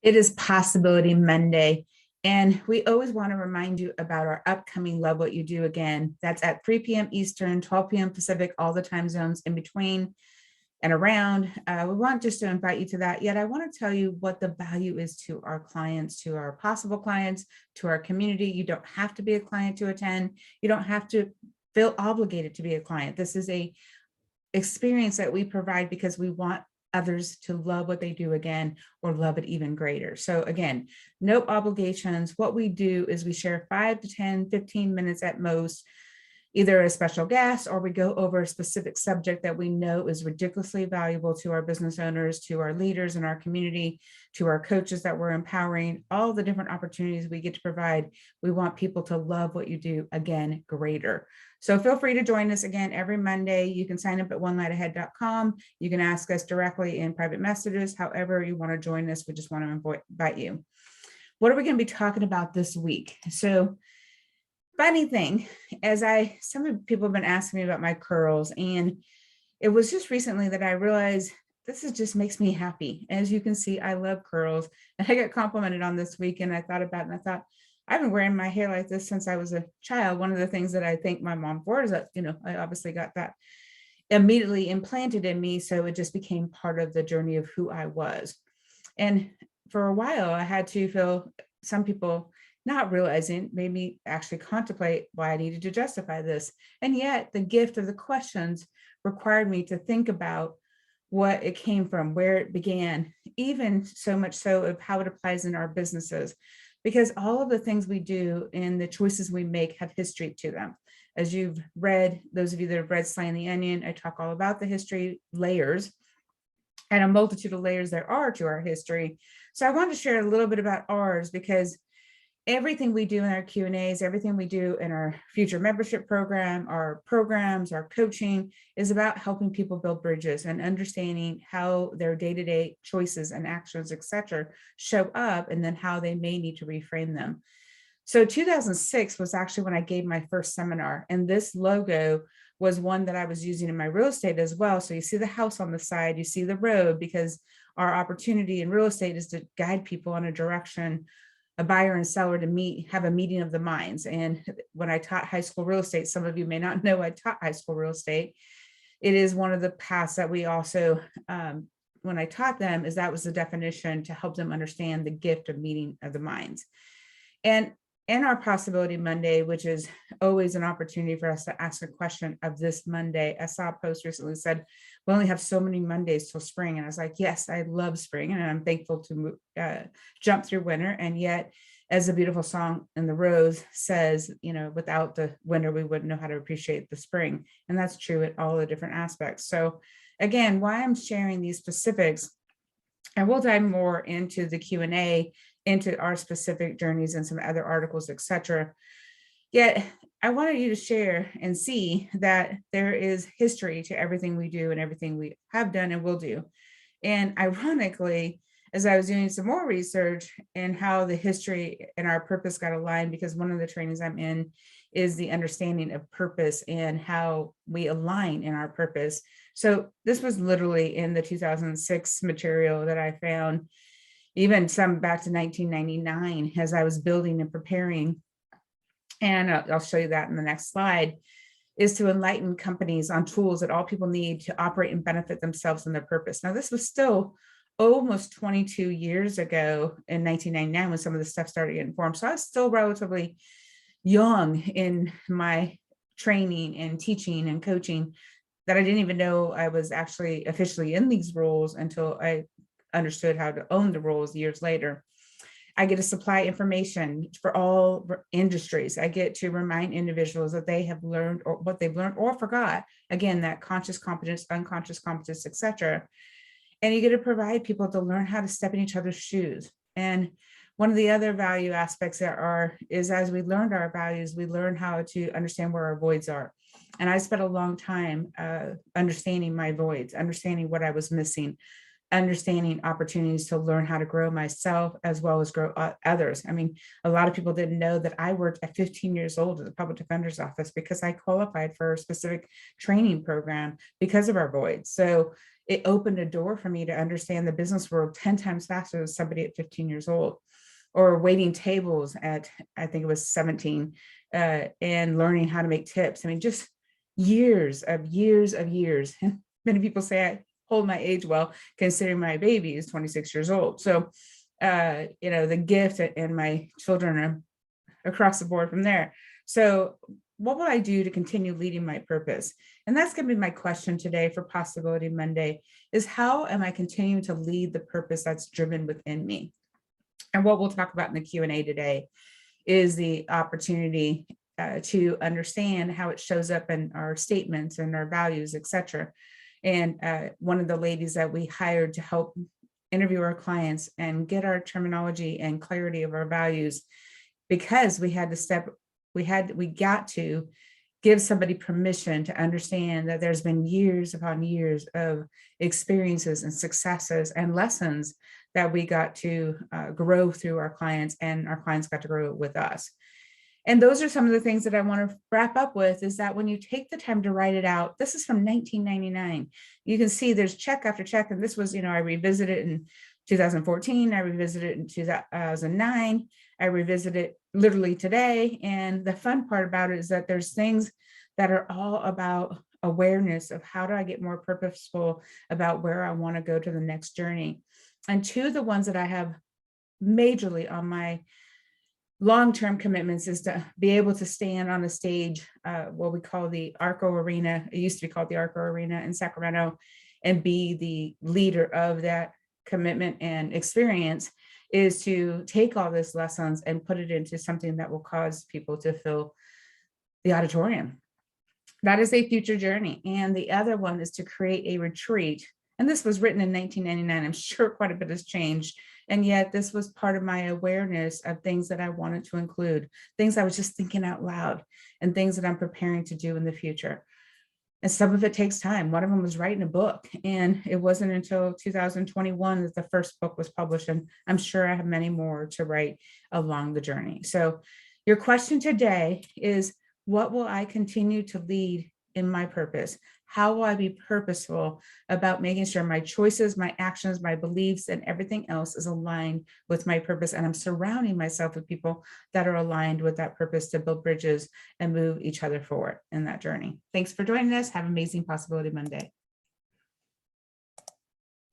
It is Possibility Monday. And we always want to remind you about our upcoming Love What You Do again. That's at 3 p.m. Eastern, 12 p.m. Pacific, all the time zones in between and around. We want just to invite you to that. Yet I want to tell you what the value is to our clients, to our possible clients, to our community. You don't have to be a client to attend. You don't have to feel obligated to be a client. This is a experience that we provide because we want others to love what they do again or love it even greater. So again, no obligations. What we do is we share 5 to 10, 15 minutes at most, either a special guest or we go over a specific subject that we know is ridiculously valuable to our business owners, to our leaders in our community, to our coaches that we're empowering, all the different opportunities we get to provide. We want people to love what you do again greater. So feel free to join us again every Monday. You can sign up at onelightahead.com. You can ask us directly in private messages, however you want to join us. We just want to invite you. What are we going to be talking about this week? So funny thing, some people have been asking me about my curls, and it was just recently that I realized just makes me happy. As you can see, I love curls, and I got complimented on this week, and I thought about it, and I thought, I've been wearing my hair like this since I was a child. One of the things that I thank my mom for is that, I obviously got that immediately implanted in me. So it just became part of the journey of who I was. And for a while, I had to feel some people not realizing, made me actually contemplate why I needed to justify this. And yet the gift of the questions required me to think about what it came from, where it began, even so much so of how it applies in our businesses, because all of the things we do and the choices we make have history to them. As you've read, those of you that have read Slaying the Onion, I talk all about the history layers and a multitude of layers there are to our history. So I want to share a little bit about ours, because everything we do in our Q&As, everything we do in our future membership program, our programs, our coaching is about helping people build bridges and understanding how their day-to-day choices and actions, etc., show up, and then how they may need to reframe them. So 2006 was actually when I gave my first seminar, and this logo was one that I was using in my real estate as well. So you see the house on the side, you see the road, because our opportunity in real estate is to guide people on a direction, a buyer and seller to have a meeting of the minds. And when I taught high school real estate, some of you may not know I taught high school real estate. It is one of the paths that we also, when I taught them, is that was the definition to help them understand the gift of meeting of the minds. And in our Possibility Monday, which is always an opportunity for us to ask a question of this Monday, I saw a post recently that said, we only have so many Mondays till spring. And I was like, yes, I love spring. And I'm thankful to jump through winter. And yet, as the beautiful song in the Rose says, without the winter, we wouldn't know how to appreciate the spring. And that's true at all the different aspects. So again, why I'm sharing these specifics, and we'll dive more into the Q&A, into our specific journeys and some other articles, etc. Yet I wanted you to share and see that there is history to everything we do and everything we have done and will do. And ironically, as I was doing some more research and how the history and our purpose got aligned, because one of the trainings I'm in is the understanding of purpose and how we align in our purpose. So this was literally in the 2006 material that I found, even some back to 1999, as I was building and preparing. And I'll show you that in the next slide, is to enlighten companies on tools that all people need to operate and benefit themselves and their purpose. Now, this was still almost 22 years ago in 1999 when some of this stuff started getting formed. So I was still relatively young in my training and teaching and coaching, that I didn't even know I was actually officially in these roles until I understood how to own the roles years later. I get to supply information for all industries. I get to remind individuals that they have learned, or what they've learned or forgot. Again, that conscious competence, unconscious competence, etc. And you get to provide people to learn how to step in each other's shoes. And one of the other value aspects is as we learned our values, we learn how to understand where our voids are. And I spent a long time understanding my voids, understanding what I was missing, understanding opportunities to learn how to grow myself as well as grow others. I mean, a lot of people didn't know that I worked at 15 years old at the public defender's office because I qualified for a specific training program because of our voids. So it opened a door for me to understand the business world 10 times faster than somebody at 15 years old, or waiting tables at, I think it was 17, and learning how to make tips. I mean, just years of years of years. Many people say I hold my age well, considering my baby is 26 years old. So, the gift, and my children are across the board from there. So what will I do to continue leading my purpose? And that's going to be my question today for Possibility Monday, is how am I continuing to lead the purpose that's driven within me? And what we'll talk about in the Q&A today is the opportunity to understand how it shows up in our statements and our values, etc. And one of the ladies that we hired to help interview our clients and get our terminology and clarity of our values, because we got to give somebody permission to understand that there's been years upon years of experiences and successes and lessons that we got to grow through our clients, and our clients got to grow with us. And those are some of the things that I want to wrap up with, is that when you take the time to write it out, this is from 1999. You can see there's check after check. And this was, I revisited it in 2014. I revisited it in 2009. I revisited it literally today. And the fun part about it is that there's things that are all about awareness of how do I get more purposeful about where I want to go to the next journey. And two of the ones that I have majorly on my long-term commitments is to be able to stand on a stage, what we call the Arco Arena. It used to be called the Arco Arena in Sacramento, and be the leader of that commitment and experience, is to take all these lessons and put it into something that will cause people to fill the auditorium. That is a future journey. And the other one is to create a retreat. And this was written in 1999. I'm sure quite a bit has changed. And yet this was part of my awareness of things that I wanted to include, things I was just thinking out loud, and things that I'm preparing to do in the future. And some of it takes time. One of them was writing a book, and it wasn't until 2021 that the first book was published. And I'm sure I have many more to write along the journey. So your question today is, what will I continue to lead in my purpose? How will I be purposeful about making sure my choices, my actions, my beliefs, and everything else is aligned with my purpose? And I'm surrounding myself with people that are aligned with that purpose to build bridges and move each other forward in that journey. Thanks for joining us. Have an amazing Possibility Monday.